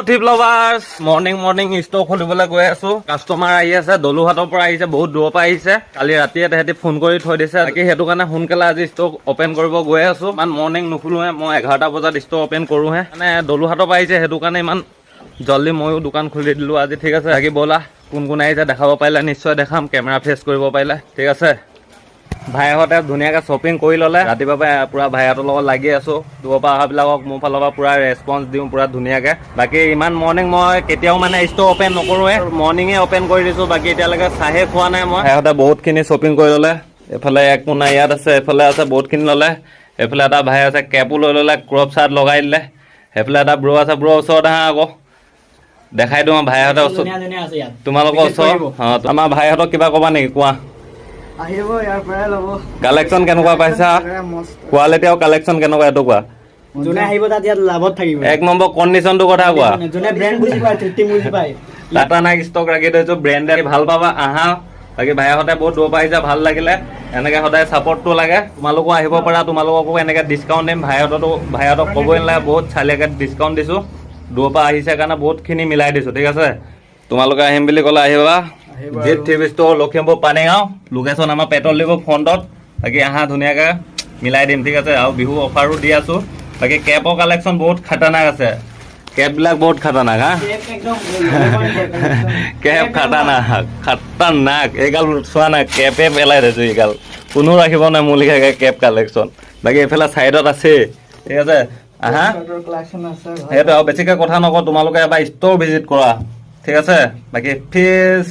টিপ lovers morning stock খুলিবলৈ গৈ আছো। কাষ্টমাৰ আহি আছে, দলুহাটৰ পৰা আহিছে, বহুত দূৰৰ পৰা আহিছে। কালি ৰাতিয়ে তেহেঁতি ফোন কৰি থৈ দিছে, বাকী সেইটো কাৰণে সোনকালে আজি ষ্টক অপেন কৰিব গৈ আছো। ইমান মৰ্নিং নুখোলোহে, মই 11টা বজাত ষ্টক অপেন কৰোহে। মানে দলুহাটৰ পৰা আহিছে, সেইটো কাৰণে ইমান জল্দি ময়ো দোকান খুলি দিলো আজি। ঠিক আছে, বাকী ব'লা কোন কোন আহিছে দেখাব পাৰিলে নিশ্চয় দেখাম, কেমেৰা ফেচ কৰিব পাৰিলে। ঠিক আছে, ভাইহঁতে ধুনীয়াকৈ শ্বপিং কৰি ল'লে। ৰাতিপুৱা পুৰা ভাইহঁতৰ লগত লাগি আছো। দূৰৰ পৰা অহাবিলাকক মোৰ ফালৰ পৰা পুৰা ৰেছপঞ্চ দিওঁ পুৰা ধুনীয়াকৈ। বাকী ইমান মৰ্নিং মই কেতিয়াও মানে ষ্টক অপেন নকৰোঁৱে, মৰ্নিঙে অপেন কৰি দিছোঁ। বাকী এতিয়ালৈকে চাহে খোৱা নাই মই। ভাইহঁতে বহুতখিনি শ্বপিং কৰি ল'লে। এইফালে এক মোনা ইয়াত আছে, এইফালে আছে বহুতখিনি ল'লে। এইফালে এটা ভাই আছে, কেপো লৈ ল'লে, ক্ৰপ চাৰ্ট লগাই দিলে। সেইফালে এটা ব্ৰ আছে, ব্ৰ ওচৰত আহা আকৌ দেখাই দিওঁ ভাইহঁতৰ ওচৰত, তোমালোকৰ ওচৰত। অঁ, আমাৰ ভাইহঁতক কিবা ক'বা নেকি? কোৱা। আহিব ইয়াৰ পৰাই ল'ব। কালেকশ্যন কেনেকুৱা পাইছা? কোৱালিটি আৰু কালেকশ্যন কেনেকুৱা এইটো কোৱা। যোনে আহিব তাত ইয়াত লাভত থাকিব। এক নম্বৰ কণ্ডিশ্যনটো কথা কোৱা। যোনে ব্ৰেণ্ড বুজি পায়, তৃপ্তি বুজি পায়। টাটা নাইক ষ্টক ৰাখি থৈছো, ব্ৰেণ্ডেড ভাল পাবা, আহা। বাকী ভাইহঁতে বহুত দূৰৰ পৰা আহিছে, ভাল লাগিলে। এনেকৈ সদায় ছাপৰ্টটো লাগে। তোমালোকো আহিব পাৰা, তোমালোককো এনেকৈ ডিছকাউণ্ট দিম। ভাইহঁতক ক'বই নালাগে, বহুত চালিয়াকৈ ডিছকাউণ্ট দিছোঁ। দূৰৰ পৰা আহিছে কাৰণে বহুতখিনি মিলাই দিছোঁ। ঠিক আছে, তোমালোকে আহিম বুলি ক'লে আহিবা। জিত three store, Lakhimpur Panigaon. Location আমাৰ পেট্ৰল ডিপো ফ্ৰণ্টত। বাকী আহা, ধুনীয়াকৈ মিলাই দিম। ঠিক আছে, আৰু বিহু অফাৰো দি আছোঁ। বাকী কেপৰ কালেকশ্যন বহুত খাতাৰনাক আছে, কেপবিলাক বহুত খাতাৰনাক। হা, কেপ খাতাৰনাক। এইগাল চোৱা নাই, কেপে পেলাই থৈছোঁ। এইগাল কোনো ৰাখিব নাই মোৰ লিখাকৈ কেপ কালেকশ্যন। বাকী এইফালে ছাইডত আছেই। ঠিক আছে, আহা। সেইটো আৰু বেছিকৈ কথা নকওঁ, তোমালোকে এবাৰ ষ্ট'ৰ ভিজিট কৰা। ঠিক আছে, বাকী ফিজ